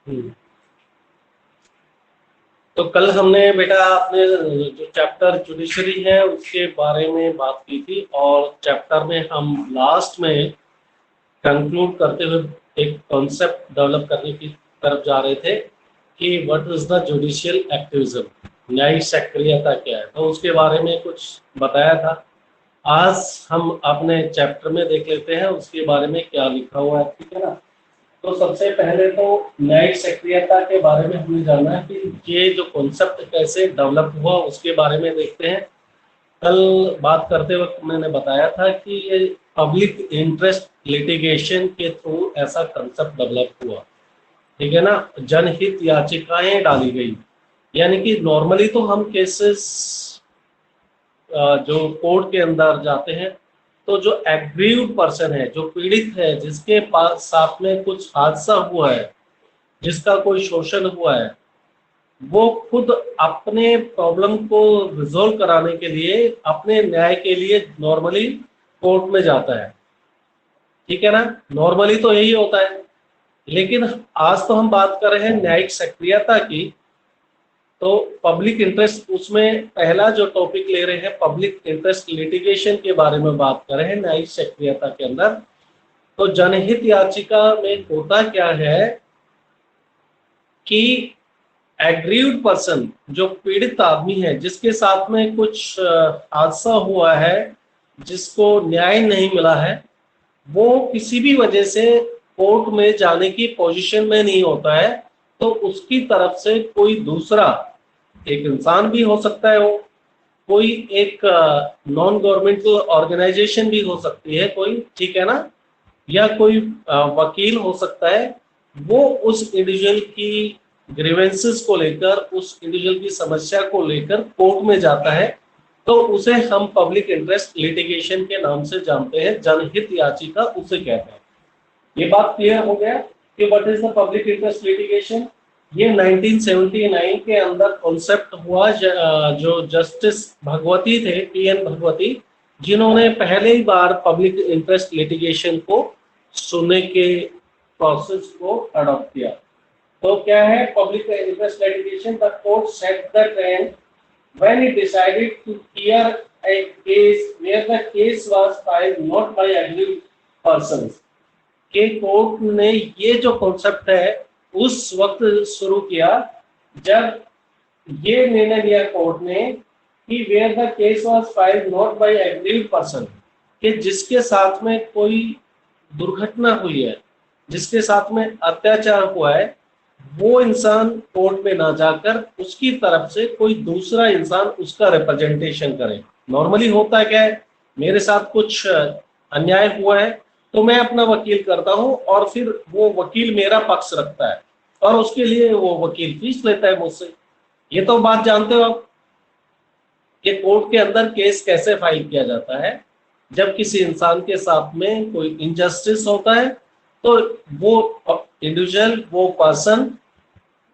हम्म। तो कल हमने बेटा अपने जो चैप्टर जुडिशरी है उसके बारे में बात की थी, और चैप्टर में हम लास्ट में कंक्लूड करते हुए एक कॉन्सेप्ट डेवलप करने की तरफ जा रहे थे कि what is the judicial activism, न्यायिक सक्रियता क्या है। तो उसके बारे में कुछ बताया था। आज हम अपने चैप्टर में देख लेते हैं उसके बारे में क्या लिखा हुआ है, ठीक है ना। तो सबसे पहले तो न्यायिक सक्रियता के बारे में हमें जानना है कि ये जो कॉन्सेप्ट कैसे डेवलप हुआ उसके बारे में देखते हैं। कल बात करते वक्त मैंने बताया था कि ये पब्लिक इंटरेस्ट लिटिगेशन के थ्रू ऐसा कंसेप्ट डेवलप हुआ, ठीक है ना। जनहित याचिकाएं डाली गई, यानी कि नॉर्मली तो हम केसेस जो कोर्ट के अंदर जाते हैं तो जो एग्रीव्ड पर्सन है, जो पीड़ित है, जिसके पास साथ में कुछ हादसा हुआ है, जिसका कोई शोषण हुआ है, वो खुद अपने प्रॉब्लम को रिजोल्व कराने के लिए, अपने न्याय के लिए नॉर्मली कोर्ट में जाता है, ठीक है ना। नॉर्मली तो यही होता है। लेकिन आज तो हम बात कर रहे हैं न्यायिक सक्रियता की। तो पब्लिक इंटरेस्ट, उसमें पहला जो टॉपिक ले रहे हैं पब्लिक इंटरेस्ट लिटिगेशन के बारे में बात कर रहे हैं न्यायिक सक्रियता के अंदर। तो जनहित याचिका में होता क्या है कि एग्रीव्ड पर्सन, जो पीड़ित आदमी है, जिसके साथ में कुछ हादसा हुआ है, जिसको न्याय नहीं मिला है, वो किसी भी वजह से कोर्ट में जाने की पोजीशन में नहीं होता है। तो उसकी तरफ से कोई दूसरा, एक इंसान भी हो सकता है, वो कोई एक नॉन गवर्नमेंटल ऑर्गेनाइजेशन भी हो सकती है कोई, ठीक है ना, या कोई वकील हो सकता है, वो उस इंडिविजुअल की ग्रीवेंसेस को लेकर, उस इंडिविजुअल की समस्या को लेकर कोर्ट में जाता है। तो उसे हम पब्लिक इंटरेस्ट लिटिगेशन के नाम से जानते हैं, जनहित याचिका उसे कहते हैं। ये बात क्लियर हो गया कि what is the public interest litigation. ये 1979 के अंदर कॉन्सेप्ट हुआ, जो जस्टिस भगवती थे, पीएन भगवती, जिन्होंने पहले ही बार पब्लिक इंटरेस्ट लिटिगेशन को सुनने के प्रोसेस को अडॉप्ट किया। तो क्या है public interest litigation? The court set the trend when it decided to hear a case where the case was filed not by aggrieved persons। के कोर्ट ने ये जो कॉन्सेप्ट है उस वक्त शुरू किया जब ये निर्णय लिया कोर्ट ने कि where the case was filed not by aggrieved person, कि जिसके साथ में कोई दुर्घटना हुई है, जिसके साथ में अत्याचार हुआ है, वो इंसान कोर्ट में ना जाकर उसकी तरफ से कोई दूसरा इंसान उसका रिप्रेजेंटेशन करे। नॉर्मली होता है क्या है, मेरे साथ कुछ अन्याय हुआ है तो मैं अपना वकील करता हूं, और फिर वो वकील मेरा पक्ष रखता है और उसके लिए वो वकील फीस लेता है मुझसे। ये तो बात जानते हो आप कि कोर्ट के अंदर केस कैसे फाइल किया जाता है। जब किसी इंसान के साथ में कोई इनजस्टिस होता है तो वो इंडिविजुअल, वो पर्सन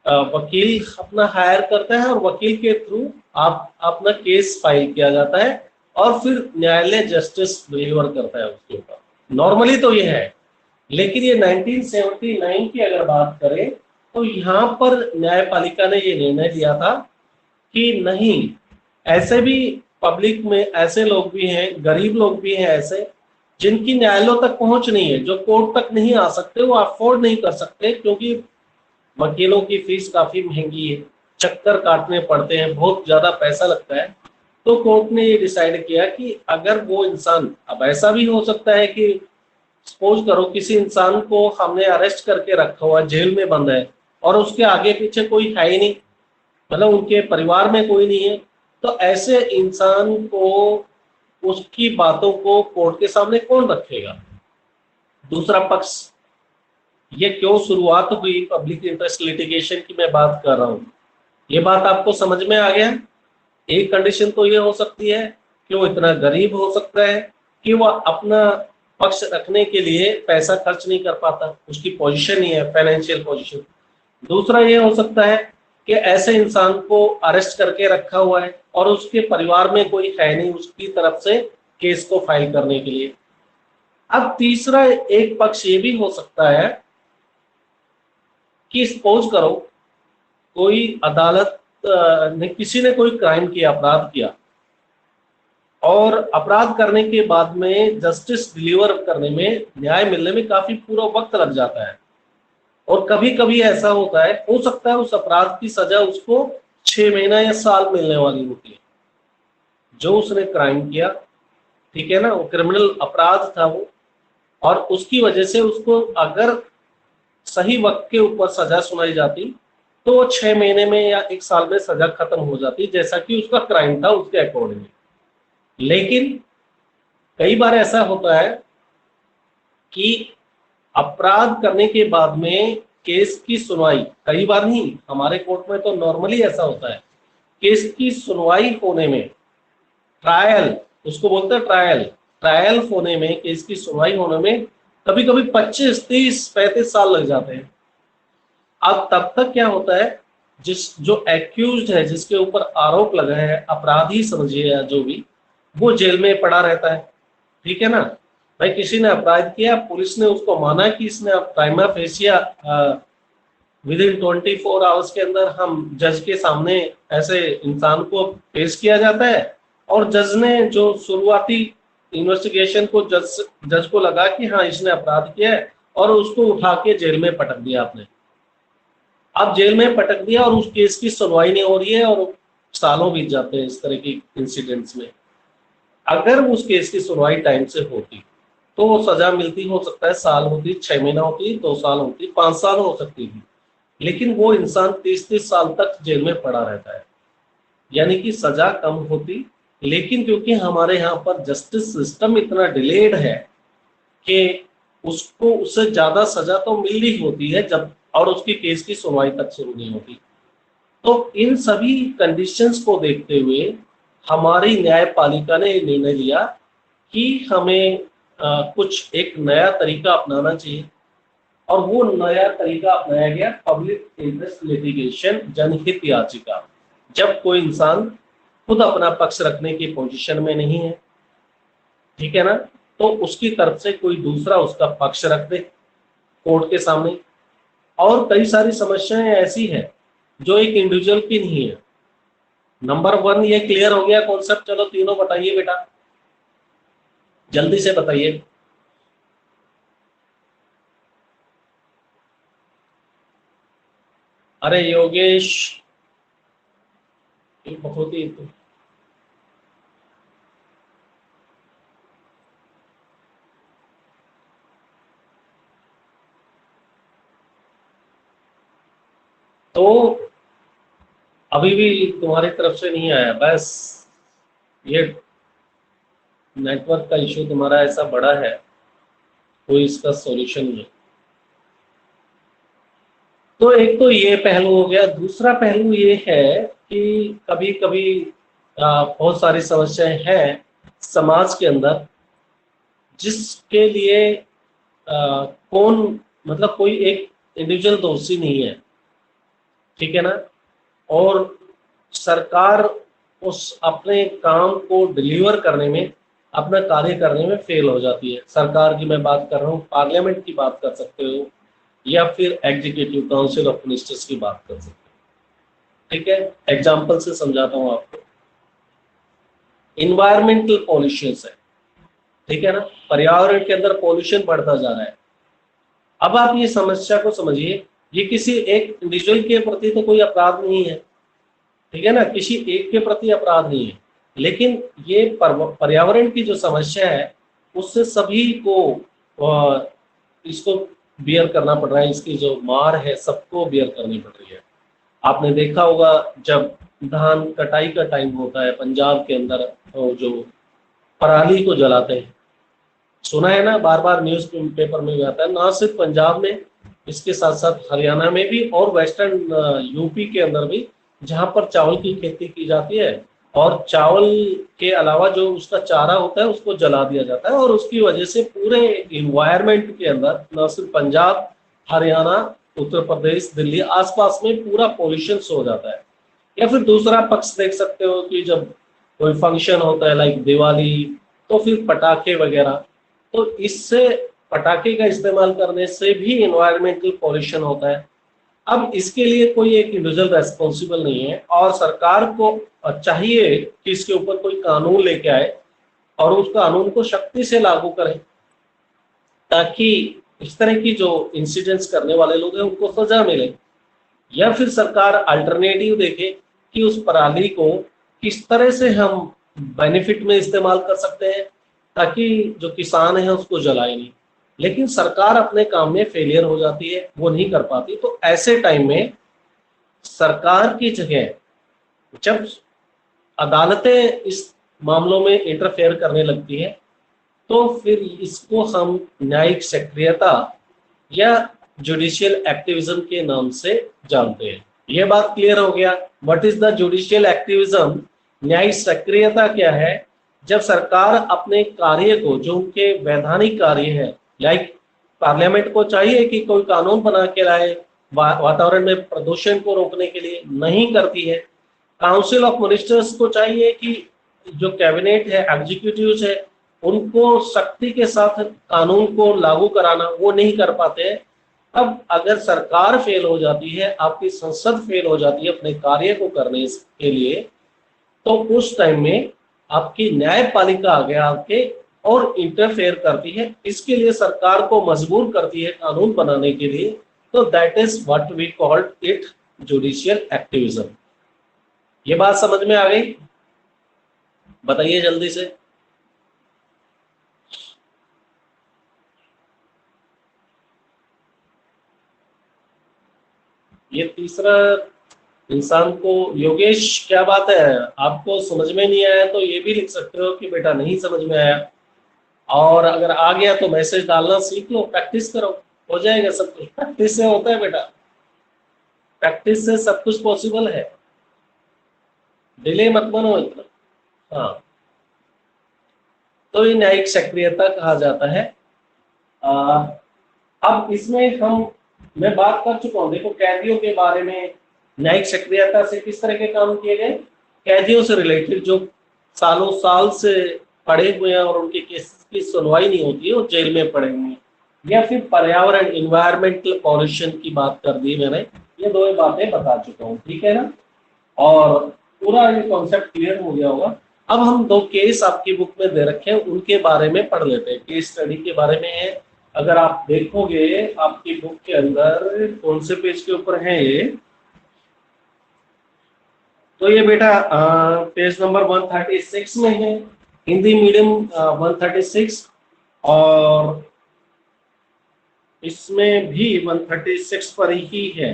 वकील अपना हायर करता है, और वकील के थ्रू आप अपना केस फाइल किया जाता है, और फिर न्यायालय जस्टिस डिलीवर करता है उसके ऊपर। नॉर्मली तो ये है। लेकिन ये 1979 की अगर बात करें तो यहाँ पर न्यायपालिका ने ये निर्णय लिया था कि नहीं, ऐसे भी पब्लिक में ऐसे लोग भी हैं, गरीब लोग भी हैं ऐसे, जिनकी न्यायालयों तक पहुंच नहीं है, जो कोर्ट तक नहीं आ सकते, वो अफोर्ड नहीं कर सकते, क्योंकि वकीलों की फीस काफी महंगी है, चक्कर काटने पड़ते हैं, बहुत ज्यादा पैसा लगता है। तो कोर्ट ने ये डिसाइड किया कि अगर वो इंसान, अब ऐसा भी हो सकता है कि सपोज करो किसी इंसान को हमने अरेस्ट करके रखा हुआ, जेल में बंद है, और उसके आगे पीछे कोई है ही नहीं, मतलब उनके परिवार में कोई नहीं है। तो ऐसे इंसान को, उसकी बातों को कोर्ट के सामने कौन रखेगा? दूसरा पक्ष। ये क्यों शुरुआत हुई पब्लिक इंटरेस्ट लिटिगेशन की मैं बात कर रहा हूँ, ये बात आपको समझ में आ गया। एक कंडीशन तो ये हो सकती है कि वो इतना गरीब हो सकता है कि वो अपना पक्ष रखने के लिए पैसा खर्च नहीं कर पाता, उसकी पोजीशन नहीं है, फाइनेंशियल पोजीशन। दूसरा ये हो सकता है कि ऐसे इंसान को अरेस्ट करके रखा हुआ है और उसके परिवार में कोई है नहीं उसकी तरफ से केस को फाइल करने के लिए। अब तीसरा एक पक्ष ये भी हो सकता है कि सपोज करो कोई अदालत ने किसी ने कोई क्राइम किया, अपराध किया, और अपराध करने के बाद में जस्टिस डिलीवर करने में, न्याय मिलने में काफी पूरा वक्त लग जाता है। और कभी कभी ऐसा होता है, हो सकता है उस अपराध की सजा उसको 6 महीना या साल मिलने वाली होती है, जो उसने क्राइम किया, ठीक है ना, वो क्रिमिनल अपराध था वो, और उसकी वजह से उसको अगर सही वक्त के ऊपर सजा सुनाई जाती तो वो 6 महीने में या 1 साल में सजा खत्म हो जाती, जैसा कि उसका क्राइम था उसके अकॉर्डिंग। लेकिन कई बार ऐसा होता है कि अपराध करने के बाद में केस की सुनवाई, कई बार नहीं, हमारे कोर्ट में तो नॉर्मली ऐसा होता है, केस की सुनवाई होने में, ट्रायल उसको बोलते हैं, ट्रायल ट्रायल होने में, केस की सुनवाई होने में कभी कभी 25, 30, 35 साल लग जाते हैं। अब तब तक क्या होता है, जो एक्यूज्ड है, जिसके ऊपर आरोप लगा है, अपराधी समझिए या जो भी, वो जेल में पड़ा रहता है, ठीक है ना। भाई किसी ने अपराध किया, पुलिस ने उसको माना कि इसने prima fascia with in 24 hours के अंदर हम जज के सामने ऐसे इंसान को पेश किया जाता है, और जज ने जो शुरुआती इन्वेस्टिगेशन को जज को लगा कि हाँ इसने अपराध किया है, और उसको उठा के जेल में पटक दिया आपने। अब जेल में पटक दिया और उस केस की सुनवाई नहीं हो रही है, और सालों बीत जाते हैं इस तरह की इंसिडेंट्स में। अगर उस केस की सुनवाई टाइम से होती तो वो सजा मिलती, हो सकता है साल होती, 6 महीना होती, 2 साल होती, 5 साल हो सकती थी, लेकिन वो इंसान 30-30 साल तक जेल में पड़ा रहता है, यानी कि सजा कम होती। लेकिन क्योंकि हमारे यहाँ पर जस्टिस सिस्टम इतना डिलेड है कि उसको उससे ज्यादा सजा तो मिल रही होती है जब, और उसकी केस की सुनवाई तक शुरू नहीं होती। तो इन सभी कंडीशंस को देखते हुए हमारी न्यायपालिका ने निर्णय लिया कि हमें कुछ एक नया तरीका अपनाना चाहिए, और वो नया तरीका अपनाया गया पब्लिक इंटरेस्ट लिटिगेशन, जनहित याचिका। जब कोई इंसान खुद अपना पक्ष रखने की पोजीशन में नहीं है, ठीक है ना, तो उसकी तरफ से कोई दूसरा उसका पक्ष रख दे कोर्ट के सामने। और कई सारी समस्याएं ऐसी हैं जो एक इंडिविजुअल की नहीं है। नंबर 1 ये क्लियर हो गया कॉन्सेप्ट। चलो तीनों बताइए बेटा, जल्दी से बताइए। अरे योगेश, बहुत ही तो अभी भी तुम्हारी तरफ से नहीं आया, बस ये नेटवर्क का इशू तुम्हारा ऐसा बड़ा है, कोई इसका सॉल्यूशन नहीं। तो एक तो ये पहलू हो गया। दूसरा पहलू ये है कि कभी कभी बहुत सारी समस्याएं हैं समाज के अंदर, जिसके लिए कौन, मतलब कोई एक इंडिविजुअल दोषी नहीं है, ठीक है ना, और सरकार उस अपने काम को डिलीवर करने में, अपना कार्य करने में फेल हो जाती है। सरकार की मैं बात कर रहा हूँ, पार्लियामेंट की बात कर सकते हो, या फिर एग्जीक्यूटिव काउंसिल ऑफ मिनिस्टर्स की बात कर सकते हो, ठीक है। एग्जाम्पल से समझाता हूँ आपको। इन्वायरमेंटल पॉल्यूशन है, ठीक है ना, पर्यावरण के अंदर पॉल्यूशन बढ़ता जा रहा है। अब आप ये समस्या को समझिए, ये किसी एक इंडिविजुअल के प्रति तो कोई अपराध नहीं है, ठीक है ना, किसी एक के प्रति अपराध नहीं है, लेकिन ये पर्यावरण की जो समस्या है उससे सभी को इसको बियर करना पड़ रहा है, इसकी जो मार है सबको बियर करनी पड़ रही है। आपने देखा होगा जब धान कटाई का टाइम होता है पंजाब के अंदर, जो पराली को जलाते हैं, सुना है ना, बार बार न्यूज पेपर में भी आता है, ना सिर्फ पंजाब में, इसके साथ साथ हरियाणा में भी, और वेस्टर्न यूपी के अंदर भी, जहां पर चावल की खेती की जाती है, और चावल के अलावा जो उसका चारा होता है उसको जला दिया जाता है, और उसकी वजह से पूरे इन्वायरमेंट के अंदर न सिर्फ पंजाब, हरियाणा, उत्तर प्रदेश, दिल्ली आसपास में पूरा पॉल्यूशन हो जाता है। या फिर दूसरा पक्ष देख सकते हो कि जब कोई फंक्शन होता है लाइक दिवाली, तो फिर पटाखे वगैरह, तो इससे, पटाखे का इस्तेमाल करने से भी इन्वायरमेंटल पॉल्यूशन होता है। अब इसके लिए कोई एक इंडिविजुअल रेस्पॉन्सिबल नहीं है, और सरकार को चाहिए कि इसके ऊपर कोई कानून लेके आए और उस कानून को सख्ती से लागू करें, ताकि इस तरह की जो इंसिडेंट्स करने वाले लोग हैं उनको सजा मिले। या फिर सरकार अल्टरनेटिव देखे कि उस पराली को किस तरह से हम बेनिफिट में इस्तेमाल कर सकते हैं, ताकि जो किसान है उसको जलाए नहीं। लेकिन सरकार अपने काम में फेलियर हो जाती है, वो नहीं कर पाती। तो ऐसे टाइम में सरकार की जगह जब अदालतें इस मामलों में इंटरफेयर करने लगती है, तो फिर इसको हम न्यायिक सक्रियता या जुडिशियल एक्टिविज्म के नाम से जानते हैं। ये बात क्लियर हो गया। What is the judicial activism? न्यायिक सक्रियता क्या है? जब सरकार अपने कार्य को, जो उनके वैधानिक कार्य है, लाइक पार्लियामेंट को चाहिए कि कोई कानून बना के लाए वातावरण में प्रदूषण को रोकने के लिए, नहीं करती है। काउंसिल ऑफ मिनिस्टर्स को चाहिए कि जो कैबिनेट है, एग्जीक्यूटिव है, उनको सख्ती के साथ कानून को लागू कराना, वो नहीं कर पाते हैं। अब अगर सरकार फेल हो जाती है, आपकी संसद फेल हो जाती है अपने कार्य को करने के लिए, तो उस टाइम में आपकी न्यायपालिका आगे आके और इंटरफेयर करती है, इसके लिए सरकार को मजबूर करती है कानून बनाने के लिए। तो that is what we called it judicial activism. ये बात समझ में आ गई? बताइए जल्दी से। ये तीसरा इंसान को, योगेश क्या बात है, आपको समझ में नहीं आया तो ये भी लिख सकते हो कि बेटा नहीं समझ में आया, और अगर आ गया तो मैसेज डालना सीख लो, प्रैक्टिस करो, हो जाएगा सब कुछ। प्रैक्टिस से होता है बेटा, प्रैक्टिस से सब कुछ पॉसिबल है। डिले मत बनो इतना। हाँ, तो ये न्यायिक सक्रियता कहा जाता है। अब इसमें मैं बात कर चुका हूँ। देखो, कैदियों के बारे में न्यायिक सक्रियता से किस तरह के काम किए गए। कैदियों से रिलेटेड जो सालों साल से पड़े हुए हैं और उनके केस की सुनवाई नहीं होती है, वो जेल में पड़े हुए हैं। या फिर पर्यावरण, इन्वायरमेंटल पॉल्यूशन की बात कर दी मैंने। ये दो बातें बता चुका हूँ, ठीक है ना। और पूरा ये कॉन्सेप्ट क्लियर हो गया होगा। अब हम दो केस आपकी बुक में दे रखे हैं, उनके बारे में पढ़ लेते हैं। केस स्टडी के बारे में है। अगर आप देखोगे आपकी बुक के अंदर कौन से पेज के ऊपर है ये, तो ये बेटा पेज नंबर 136 में है, हिंदी मीडियम 136, और इसमें भी 136 पर ही है,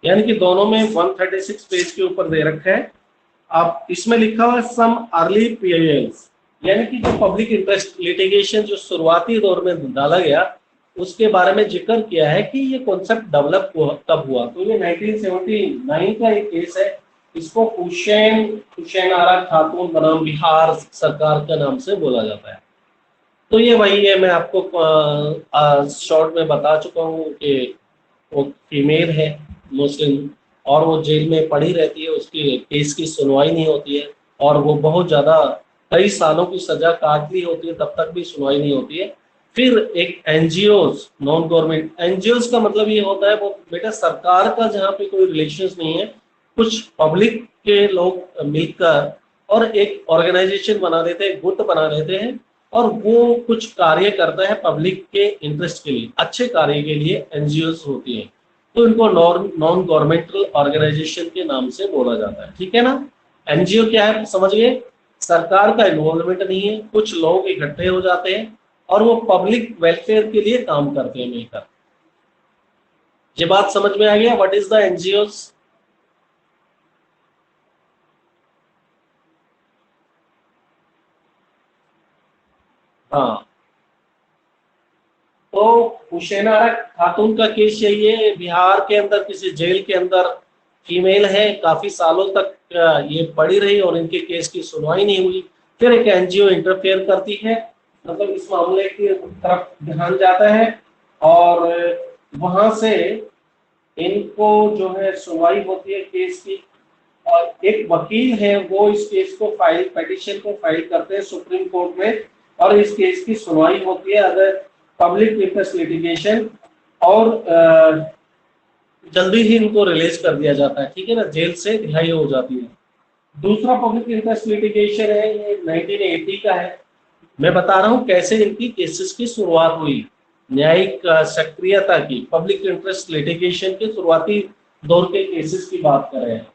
यानी कि दोनों में 136 पेज के ऊपर दे रखा है। आप इसमें लिखा हुआ सम अर्ली पीएल्स, यानी कि जो पब्लिक इंटरेस्ट लिटिगेशन जो शुरुआती दौर में डाला गया, उसके बारे में जिक्र किया है कि ये कॉन्सेप्ट डेवलप कब हुआ। तो ये 1979 का एक केस है। इसको हुसैन आरा खातून बनाम बिहार सरकार का नाम से बोला जाता है। तो ये वही है, मैं आपको शॉर्ट में बता चुका हूँ कि वो फीमेल है, मुस्लिम, और वो जेल में पड़ी रहती है, उसकी केस की सुनवाई नहीं होती है, और वो बहुत ज़्यादा कई सालों की सजा काट ली होती है, तब तक भी सुनवाई नहीं होती है। फिर एक एनजीओज, नॉन गवर्नमेंट एनजीओज का मतलब ये होता है, वो बेटा सरकार का जहाँ पे कोई रिलेशंस नहीं है, कुछ पब्लिक के लोग मिलकर और एक ऑर्गेनाइजेशन बना देते हैं, गुट बना देते हैं, और वो कुछ कार्य करता है पब्लिक के इंटरेस्ट के लिए, अच्छे कार्य के लिए एनजीओज होती हैं। तो इनको नॉन गवर्नमेंटल ऑर्गेनाइजेशन के नाम से बोला जाता है, ठीक है ना। एनजीओ क्या है समझ गए? सरकार का इन्वॉल्वमेंट नहीं है, कुछ लोग इकट्ठे हो जाते हैं और वो पब्लिक वेलफेयर के लिए काम करते हैं मिलकर। ये बात समझ में आ गया? What is the NGOs? हाँ, तो हुसैन आरा खातून का केस यही है। बिहार के अंदर किसी जेल के अंदर फीमेल है, काफी सालों तक ये पड़ी रही और इनके केस की सुनवाई नहीं हुई। फिर एक एनजीओ इंटरफेयर करती है, मतलब इस मामले की तरफ ध्यान जाता है, और वहां से इनको जो है सुनवाई होती है केस की, और एक वकील है वो इस केस को पिटीशन को फाइल करते हैं सुप्रीम कोर्ट में, और इस केस की सुनवाई होती है अगर पब्लिक इंटरेस्ट लिटिगेशन और जल्दी ही इनको रिलीज कर दिया जाता है, ठीक है ना, जेल से रिहाई हो जाती है। दूसरा पब्लिक इंटरेस्ट लिटिगेशन है, ये 1980 का है। मैं बता रहा हूँ कैसे इनकी केसेस की शुरुआत हुई, न्यायिक सक्रियता की, पब्लिक इंटरेस्ट लिटिगेशन के शुरुआती दौर के केसेस की बात कर रहे हैं।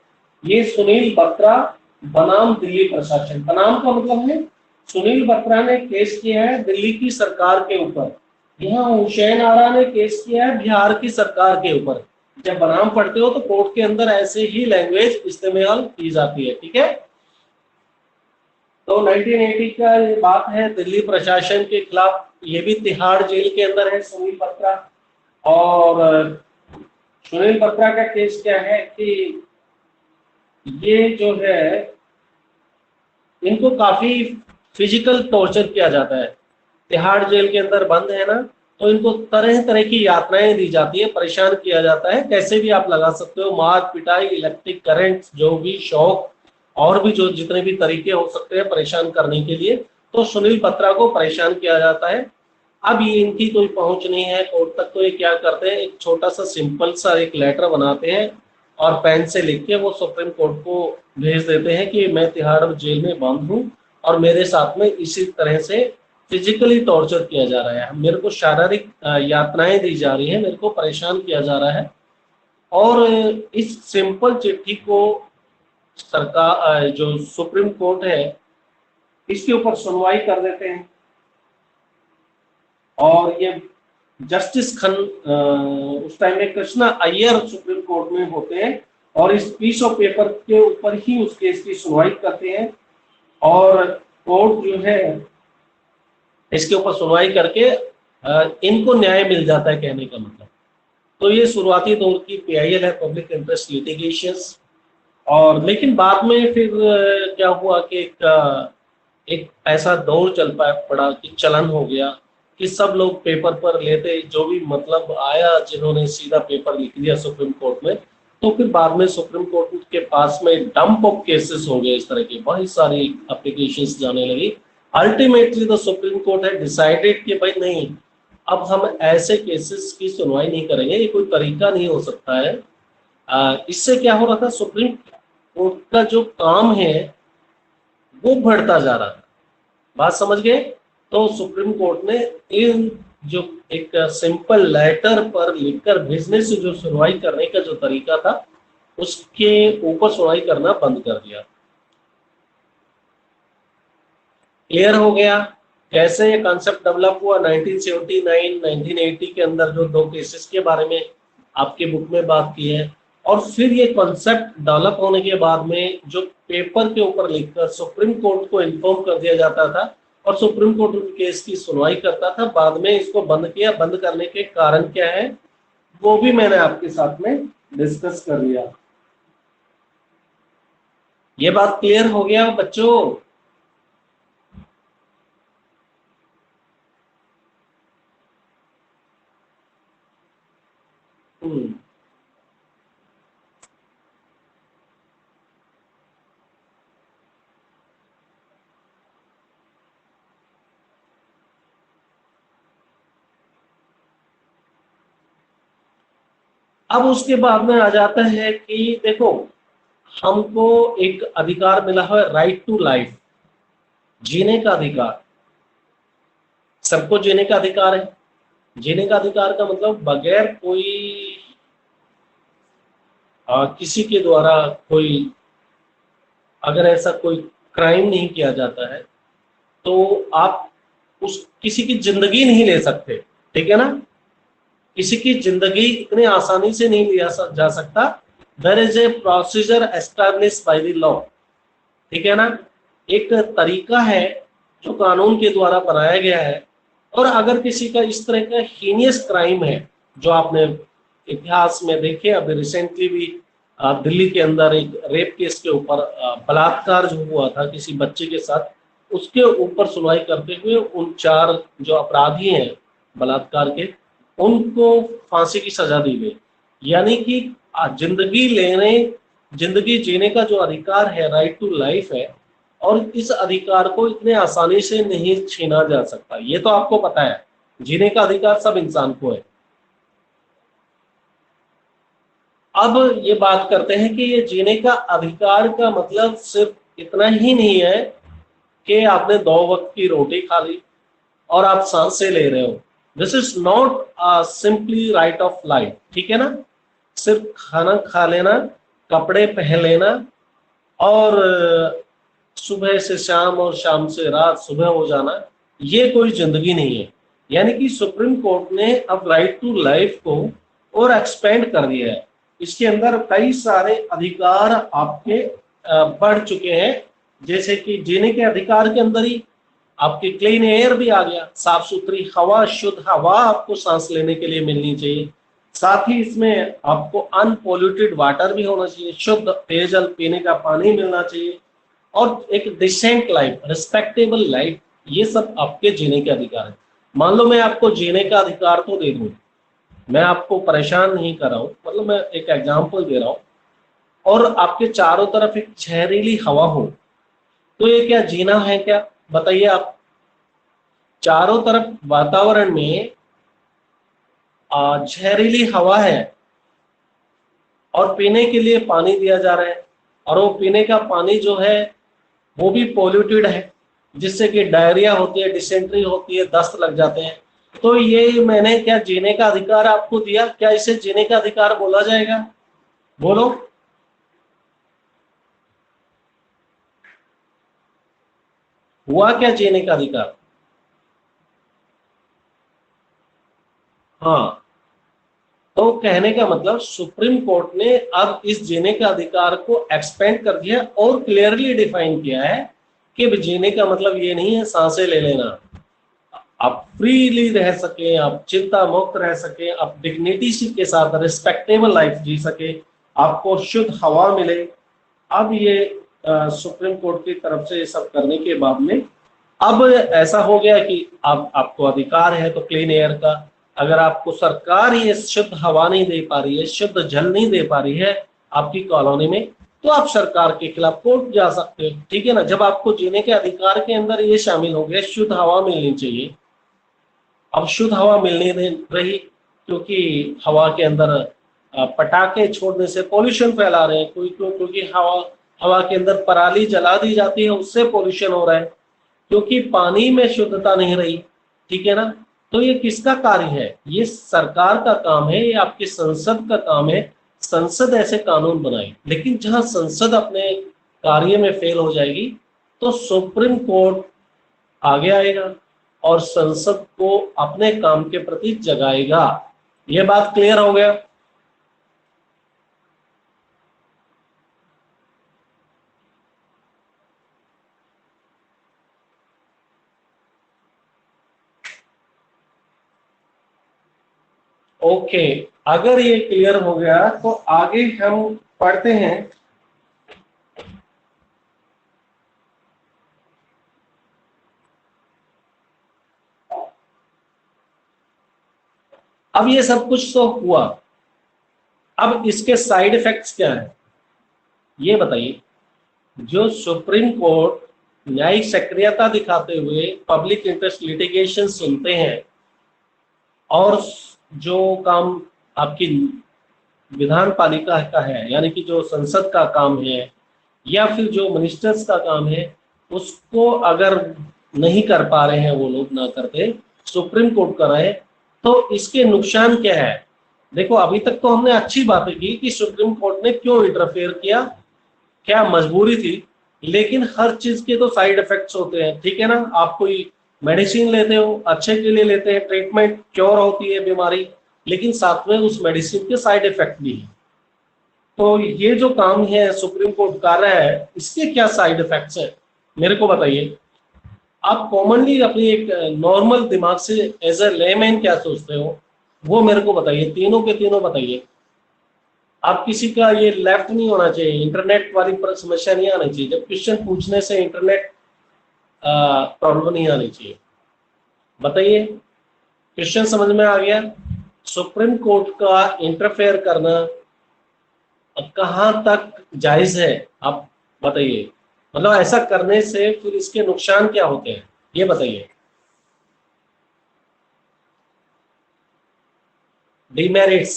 ये सुनील बत्रा बनाम दिल्ली प्रशासन, बनाम का मतलब है सुनील बत्रा ने केस किया है दिल्ली की सरकार के ऊपर, यहाँ हुसैन आरा ने केस किया है बिहार की सरकार के ऊपर। जब बनाम पढ़ते हो तो कोर्ट के अंदर ऐसे ही लैंग्वेज इस्तेमाल की जाती है, ठीक है। तो 1980 का ये बात है, दिल्ली प्रशासन के खिलाफ, ये भी तिहाड़ जेल के अंदर है सुनील बत्रा। और सुनील बत्रा का केस क्या है कि ये जो है इनको काफी फिजिकल टॉर्चर किया जाता है, तिहाड़ जेल के अंदर बंद है ना, तो इनको तरह तरह की यातनाएं दी जाती है, परेशान किया जाता है, कैसे भी आप लगा सकते हो, मार पिटाई, इलेक्ट्रिक करंट, जो भी शौक और भी जो जितने भी तरीके हो सकते हैं परेशान करने के लिए, तो सुनील बत्रा को परेशान किया जाता है। अब ये इनकी कोई पहुंच नहीं है कोर्ट तक, तो ये क्या करते हैं, एक छोटा सा सिंपल सा एक लेटर बनाते हैं और पेन से लिख के वो सुप्रीम कोर्ट को भेज देते हैं कि मैं तिहाड़ जेल में बंद हूँ और मेरे साथ में इसी तरह से फिजिकली टॉर्चर किया जा रहा है, मेरे को शारीरिक यातनाएं दी जा रही है, मेरे को परेशान किया जा रहा है। और इस सिंपल चिट्ठी को सरकार, जो सुप्रीम कोर्ट है, इसके ऊपर सुनवाई कर देते हैं। और ये जस्टिस उस टाइम में कृष्णा अय्यर सुप्रीम कोर्ट में होते हैं और इस पीस ऑफ पेपर के ऊपर ही उस केस की सुनवाई करते हैं। और कोर्ट जो है इसके ऊपर सुनवाई करके इनको न्याय मिल जाता है, कहने का मतलब। तो ये शुरुआती दौर की पीआईएल है, पब्लिक इंटरेस्ट लिटिगेशंस। और लेकिन बाद में फिर क्या हुआ कि एक ऐसा दौर चल पड़ा कि चलन हो गया कि सब लोग पेपर पर लेते, जो भी मतलब आया, जिन्होंने सीधा पेपर लिख दिया सुप्रीम कोर्ट में, तो फिर बाद में सुप्रीम कोर्ट के पास में डंप ऑफ केसेस हो गए, इस तरह की बहुत सारी एप्लीकेशंस जाने लगी। अल्टीमेटली द सुप्रीम कोर्ट है डिसाइडेड कि भाई नहीं, अब हम ऐसे केसेस की सुनवाई नहीं करेंगे, ये कोई तरीका नहीं हो सकता है। इससे क्या हो रहा था, सुप्रीम कोर्ट का जो काम है वो बढ़ता जा रहा था, बात समझ गए। तो सुप्रीम कोर्ट ने इन जो एक सिंपल लेटर पर लिखकर भेजने से जो सुनवाई करने का जो तरीका था, उसके ऊपर सुनवाई करना बंद कर दिया। क्लियर हो गया कैसे ये कॉन्सेप्ट डेवलप हुआ। 1979 1980 के अंदर जो दो केसेस के बारे में आपके बुक में बात की है, और फिर ये कॉन्सेप्ट डेवलप होने के बाद में जो पेपर के ऊपर लिखकर सुप्रीम कोर्ट को इन्फॉर्म कर दिया जाता था और सुप्रीम कोर्ट उन केस की सुनवाई करता था, बाद में इसको बंद किया। बंद करने के कारण क्या है वो भी मैंने आपके साथ में डिस्कस कर लिया। ये बात क्लियर हो गया बच्चों। अब उसके बाद में आ जाता है कि देखो, हमको एक अधिकार मिला है, राइट टू लाइफ, जीने का अधिकार। सबको जीने का अधिकार है। जीने का अधिकार का मतलब बगैर कोई किसी के द्वारा कोई, अगर ऐसा कोई क्राइम नहीं किया जाता है तो आप उस किसी की जिंदगी नहीं ले सकते, ठीक है ना। किसी की जिंदगी इतने आसानी से नहीं लिया जा सकता। There is a procedure established by the law, ठीक है ना। एक तरीका है जो कानून के द्वारा बनाया गया है। और अगर किसी का इस तरह का हीनियस क्राइम है, जो आपने इतिहास में देखे, अभी रिसेंटली भी दिल्ली के अंदर एक रेप केस के ऊपर बलात्कार जो हुआ था किसी बच्चे के साथ, उसके ऊपर सुनवाई करते हुए उन 4 जो अपराधी हैं बलात्कार के, उनको फांसी की सजा दी गई। यानी कि जिंदगी लेने, जिंदगी जीने का जो अधिकार है, राइट टू लाइफ है, और इस अधिकार को इतने आसानी से नहीं छीना जा सकता। ये तो आपको पता है, जीने का अधिकार सब इंसान को है। अब ये बात करते हैं कि ये जीने का अधिकार का मतलब सिर्फ इतना ही नहीं है कि आपने 2 वक्त की रोटी खा ली और आप सांसें ले रहे हो। This is not simply write of life, ठीक है ना। सिर्फ खाना खा लेना, कपड़े पहन लेना और सुबह से शाम और शाम से रात सुबह हो जाना, ये कोई जिंदगी नहीं है। यानी कि सुप्रीम कोर्ट ने अब राइट टू लाइफ को और एक्सपेंड कर दिया है। इसके अंदर कई सारे अधिकार आपके बढ़ चुके हैं, जैसे कि जीने के अधिकार के अंदर ही आपकी क्लीन एयर भी आ गया, साफ सुथरी हवा, शुद्ध हवा आपको सांस लेने के लिए मिलनी चाहिए। साथ ही इसमें आपको अनपोल्यूटेड वाटर भी होना चाहिए, शुद्ध पेयजल पीने का पानी मिलना चाहिए और एक डिसेंट लाइफ, रिस्पेक्टेबल लाइफ, ये सब आपके जीने के अधिकार है। मान लो मैं आपको जीने का अधिकार तो दे दूं, मैं आपको परेशान नहीं कर रहा हूं, मतलब मैं एक एग्जांपल दे रहा हूं, और आपके चारों तरफ एक जहरीली हवा हो, तो ये क्या जीना है क्या? बताइए आप। चारों तरफ वातावरण में जहरीली हवा है और पीने के लिए पानी दिया जा रहा है, और वो पीने का पानी जो है वो भी पोल्यूटेड है, जिससे कि डायरिया होती है, डिसेंट्री होती है, दस्त लग जाते हैं। तो ये मैंने क्या जीने का अधिकार आपको दिया? क्या इसे जीने का अधिकार बोला जाएगा? बोलो। हुआ क्या जीने का अधिकार? हाँ, तो कहने का मतलब सुप्रीम कोर्ट ने अब इस जीने का अधिकार को एक्सपेंड कर दिया और क्लियरली डिफाइन किया है कि जीने का मतलब ये नहीं है सांसें ले लेना। आप फ्रीली रह सके, आप चिंता मुक्त रह सके, आप डिग्निटी के साथ रिस्पेक्टेबल लाइफ जी सके, आपको शुद्ध हवा मिले। अब ये सुप्रीम कोर्ट की तरफ से ये सब करने के बाद में अब ऐसा हो गया कि अब आपको अधिकार है तो क्लीन एयर का, अगर आपको सरकार ये शुद्ध हवा नहीं दे पा रही है, शुद्ध जल नहीं दे पा रही है आपकी कॉलोनी में, तो आप सरकार के खिलाफ कोर्ट जा सकते हो, ठीक है ना। जब आपको जीने के अधिकार के अंदर ये शामिल हो गया, शुद्ध हवा मिलनी चाहिए, अब शुद्ध हवा मिलने नहीं रही, क्योंकि हवा के अंदर पटाखे छोड़ने से पोल्यूशन फैला रहे हैं, कोई क्योंकि हवा हवा के अंदर पराली जला दी जाती है, उससे पोल्यूशन हो रहा है, क्योंकि पानी में शुद्धता नहीं रही, ठीक है ना। तो ये किसका कार्य है? ये सरकार का काम है, ये आपकी संसद का काम है। संसद ऐसे कानून बनाए, लेकिन जहां संसद अपने कार्य में फेल हो जाएगी तो सुप्रीम कोर्ट आगे आएगा और संसद को अपने काम के प्रति जगाएगा। ये बात क्लियर हो गया? ओके, अगर ये क्लियर हो गया तो आगे हम पढ़ते हैं। अब ये सब कुछ तो हुआ, अब इसके साइड इफेक्ट्स क्या है ये बताइए। जो सुप्रीम कोर्ट न्यायिक सक्रियता दिखाते हुए पब्लिक इंटरेस्ट लिटिगेशन सुनते हैं, और जो काम आपकी विधान पालिका का है, यानी कि जो संसद का काम है या फिर जो मिनिस्टर्स का काम है, उसको अगर नहीं कर पा रहे हैं, वो लोग ना करते, सुप्रीम कोर्ट कर रहे, तो इसके नुकसान क्या है? देखो, अभी तक तो हमने अच्छी बातें की कि सुप्रीम कोर्ट ने क्यों इंटरफेयर किया, क्या मजबूरी थी, लेकिन हर चीज के तो साइड इफेक्ट्स होते हैं, ठीक है ना। आप कोई मेडिसिन लेते हो, अच्छे के लिए लेते हैं, ट्रीटमेंट क्योर होती है बीमारी, लेकिन साथ में उस मेडिसिन के साइड इफेक्ट भी है। तो ये जो काम है सुप्रीम कोर्ट कर रहा है, इसके क्या साइड इफेक्ट्स है मेरे को बताइए। आप कॉमनली अपनी एक नॉर्मल दिमाग से एज ए लेमैन क्या सोचते हो, वो मेरे को बताइए, तीनों के तीनों बताइए। आप किसी का ये लेफ्ट नहीं होना चाहिए, इंटरनेट वाली समस्या नहीं आनी चाहिए, जब क्वेश्चन पूछने से इंटरनेट प्रॉब्लम नहीं आनी चाहिए। बताइए, क्वेश्चन समझ में आ गया? सुप्रीम कोर्ट का इंटरफेयर करना अब कहाँ तक जायज है, आप बताइए। मतलब ऐसा करने से फिर इसके नुकसान क्या होते हैं, ये बताइए। डिमेरिट्स,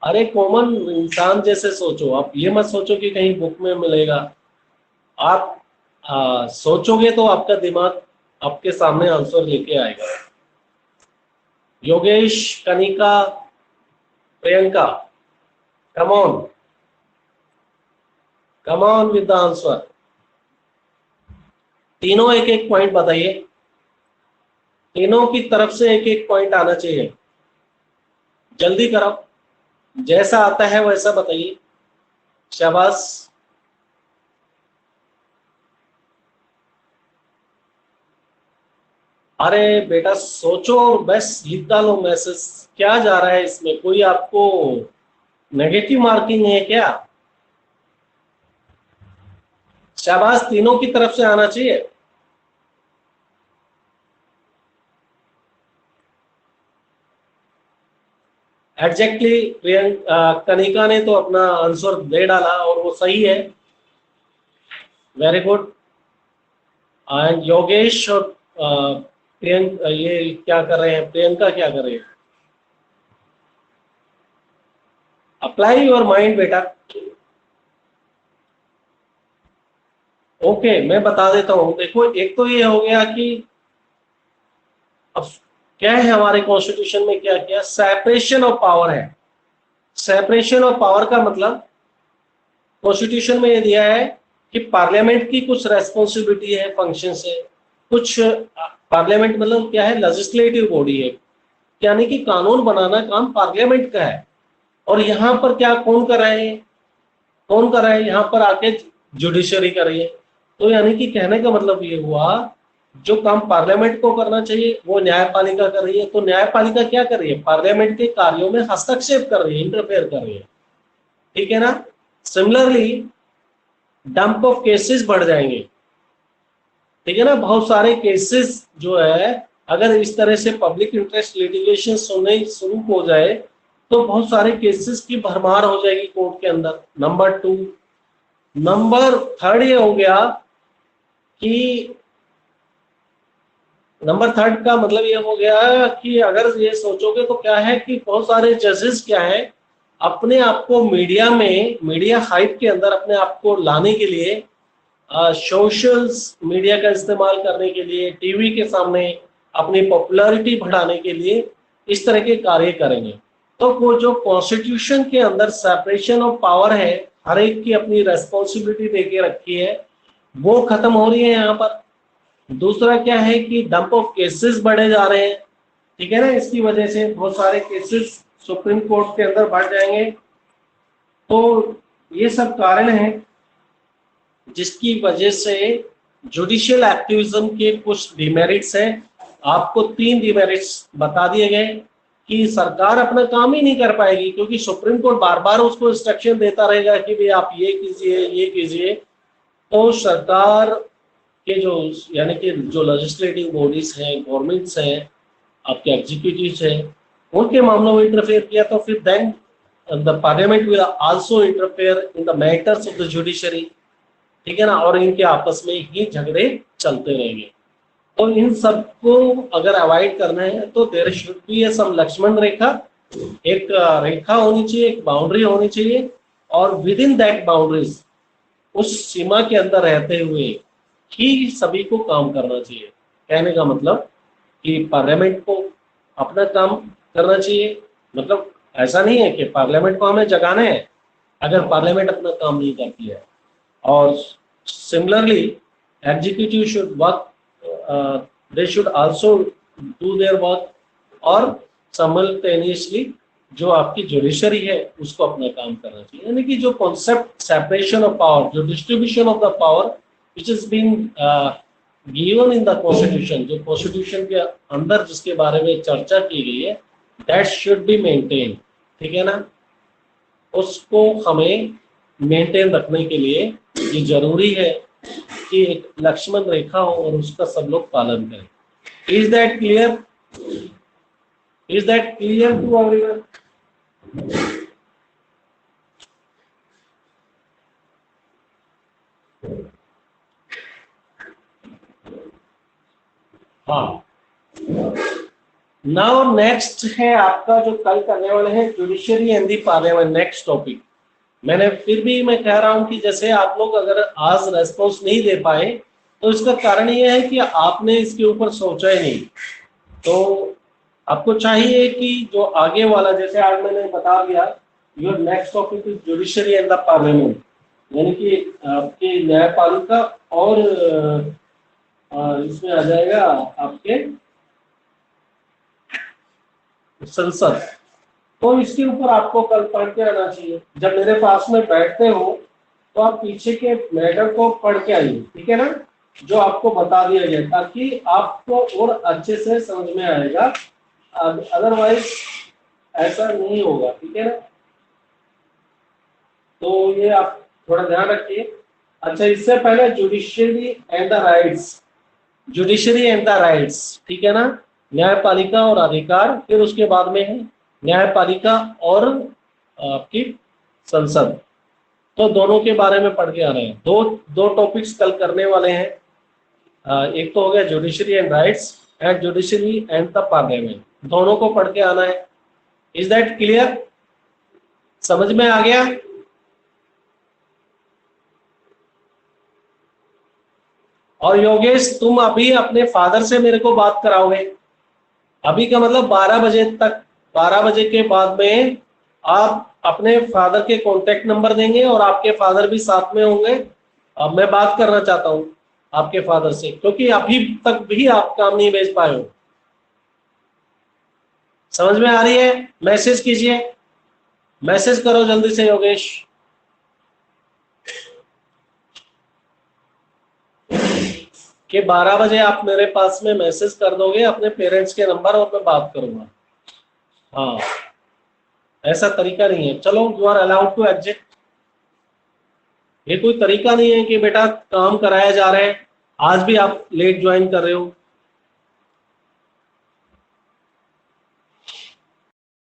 अरे कॉमन इंसान जैसे सोचो, आप ये मत सोचो कि कहीं बुक में मिलेगा। आप सोचोगे तो आपका दिमाग आपके सामने आंसर लेके आएगा। Yogesh, Kanika, Priyanka, come on, come on with the answer. तीनों एक एक पॉइंट बताइए, तीनों की तरफ से एक एक पॉइंट आना चाहिए। जल्दी करो, जैसा आता है वैसा बताइए। शाबाश। अरे बेटा सोचो और बस लिख डालो मैसेज। क्या जा रहा है इसमें, कोई आपको नेगेटिव मार्किंग है क्या? शाबाश, तीनों की तरफ से आना चाहिए। एग्जैक्टली कनिका ने तो अपना आंसर दे डाला और वो सही है। Very good. एंड योगेश और प्रियंका ये क्या कर रहे हैं, प्रियंका क्या कर रही है? अप्लाई योर माइंड बेटा। ओके मैं बता देता हूं, देखो एक तो ये हो गया कि अब क्या है हमारे कॉन्स्टिट्यूशन में, क्या किया, सेपरेशन ऑफ पावर है। सेपरेशन ऑफ पावर का मतलब कॉन्स्टिट्यूशन में ये दिया है कि पार्लियामेंट की कुछ रेस्पॉन्सिबिलिटी है, फंक्शन है कुछ। पार्लियामेंट मतलब क्या है, लेजिस्लेटिव बॉडी है, यानी कि कानून बनाना काम पार्लियामेंट का है। और यहाँ पर क्या कौन कर रहे हैं, कौन कर रहा है यहाँ पर आके, जुडिशरी कर रही है। तो यानी कि कहने का मतलब ये हुआ, जो काम पार्लियामेंट को करना चाहिए वो न्यायपालिका कर रही है। तो न्यायपालिका क्या कर रही है, पार्लियामेंट के कार्यों में हस्तक्षेप कर रही है, इंटरफेयर कर रही है। ठीक है ना? सिमिलरली डंप ऑफ केसेस बढ़ जाएंगे। ठीक है ना? बहुत सारे केसेस जो है, अगर इस तरह से पब्लिक इंटरेस्ट लिटिगेशन होने शुरू हो जाए तो बहुत सारे केसेस की भरमार हो जाएगी कोर्ट के अंदर। Number two. नंबर थर्ड ये हो गया कि नंबर थर्ड का मतलब ये हो गया कि अगर ये सोचोगे तो क्या है कि बहुत सारे जजेस क्या है, अपने आप को मीडिया में, मीडिया हाइप के अंदर अपने आप को लाने के लिए, सोशल मीडिया का इस्तेमाल करने के लिए, टीवी के सामने अपनी पॉपुलैरिटी बढ़ाने के लिए इस तरह के कार्य करेंगे। तो वो जो कॉन्स्टिट्यूशन के अंदर सेपरेशन ऑफ पावर है, हर एक की अपनी रेस्पॉन्सिबिलिटी देके रखी है, वो खत्म हो रही है यहाँ पर। दूसरा क्या है कि डंप ऑफ केसेस बढ़े जा रहे हैं। ठीक है ना? इसकी वजह से बहुत सारे केसेस सुप्रीम कोर्ट के अंदर बढ़ जाएंगे। तो ये सब कारण है जिसकी वजह से जुडिशियल एक्टिविज्म के कुछ डिमेरिट्स हैं। आपको 3 डिमेरिट्स बता दिए गए कि सरकार अपना काम ही नहीं कर पाएगी, क्योंकि सुप्रीम कोर्ट बार बार उसको इंस्ट्रक्शन देता रहेगा कि भाई आप ये कीजिए, ये कीजिए। तो सरकार के जो, यानी कि जो लेजिस्लेटिव बॉडीज हैं, गवर्नमेंट्स हैं, आपके एग्जीक्यूटिव हैं, उनके मामलों में इंटरफेयर किया तो फिर then the parliament will also interfere in the matters of the judiciary. ठीक है ना? और इनके आपस में ही झगड़े चलते रहेंगे। तो इन सबको अगर अवॉइड करना है तो there should be some Lakshman rekha, एक रेखा होनी चाहिए, एक बाउंड्री होनी चाहिए। और विद इन दैट बाउंड्रीज, उस सीमा के अंदर रहते हुए ही सभी को काम करना चाहिए। कहने का मतलब कि पार्लियामेंट को अपना काम करना चाहिए, मतलब ऐसा नहीं है कि पार्लियामेंट को हमें जगाना है अगर पार्लियामेंट अपना काम नहीं करती है। और similarly executive should work, they should also do their work. और समल्टेनियसली जो आपकी जुडिशरी है उसको अपना काम करना चाहिए। यानी कि जो कॉन्सेप्ट सेपरेशन ऑफ पावर, जो distribution of the power which is been given in the constitution, जो कॉन्स्टिट्यूशन के अंदर जिसके बारे में चर्चा की गई है, दैट शुड बी मेंटेन। ठीक है ना? उसको हमें मेंटेन रखने के लिए ये जरूरी है कि एक लक्ष्मण रेखा हो और उसका सब लोग पालन करें। Is that clear? Is that clear to everyone? हाँ, नाउ नेक्स्ट है आपका जो कल करने वाले हैं judiciary and the parliament, next topic. मैंने फिर भी मैं कह रहा हूं कि जैसे आप लोग अगर आज रेस्पॉन्स नहीं दे पाए तो इसका कारण ये है कि आपने इसके ऊपर सोचा ही नहीं। तो आपको चाहिए कि जो आगे वाला, जैसे आज मैंने बता दिया, your next topic is judiciary and the parliament, यानी कि आपकी न्यायपालिका और इसमें आ जाएगा आपके संसद। तो इसके ऊपर आपको कल पढ़ के आना चाहिए। जब मेरे पास में बैठते हो तो आप पीछे के मैटर को पढ़ के आइए, ठीक है ना, जो आपको बता दिया गया, ताकि आपको और अच्छे से समझ में आएगा। अदरवाइज ऐसा नहीं होगा, ठीक है ना। तो ये आप थोड़ा ध्यान रखिए। अच्छा, इससे पहले judiciary and the rights, judiciary and the rights, ठीक है ना, न्यायपालिका और अधिकार। फिर उसके बाद में है न्यायपालिका और आपकी संसद। तो दोनों के बारे में पढ़ के आ रहे हैं। दो टॉपिक्स कल करने वाले हैं। एक तो हो गया judiciary and rights and judiciary and the parliament, दोनों को पढ़ के आना है। Is that clear? समझ में आ गया? और योगेश, तुम अभी अपने फादर से मेरे को बात कराओगे। अभी का मतलब 12 बजे तक, 12 बजे के बाद में आप अपने फादर के कॉन्टेक्ट नंबर देंगे और आपके फादर भी साथ में होंगे। अब मैं बात करना चाहता हूं आपके फादर से, क्योंकि अभी तक भी आप काम नहीं भेज पाए हो। समझ में आ रही है? मैसेज कीजिए, मैसेज करो जल्दी से योगेश। कि 12 बजे आप मेरे पास में मैसेज कर दोगे अपने पेरेंट्स के नंबर और मैं बात करूंगा। हाँ, ऐसा तरीका नहीं है। चलो, you are allowed to exit. ये कोई तरीका नहीं है कि बेटा काम कराया जा रहा है, आज भी आप लेट ज्वाइन कर रहे हो।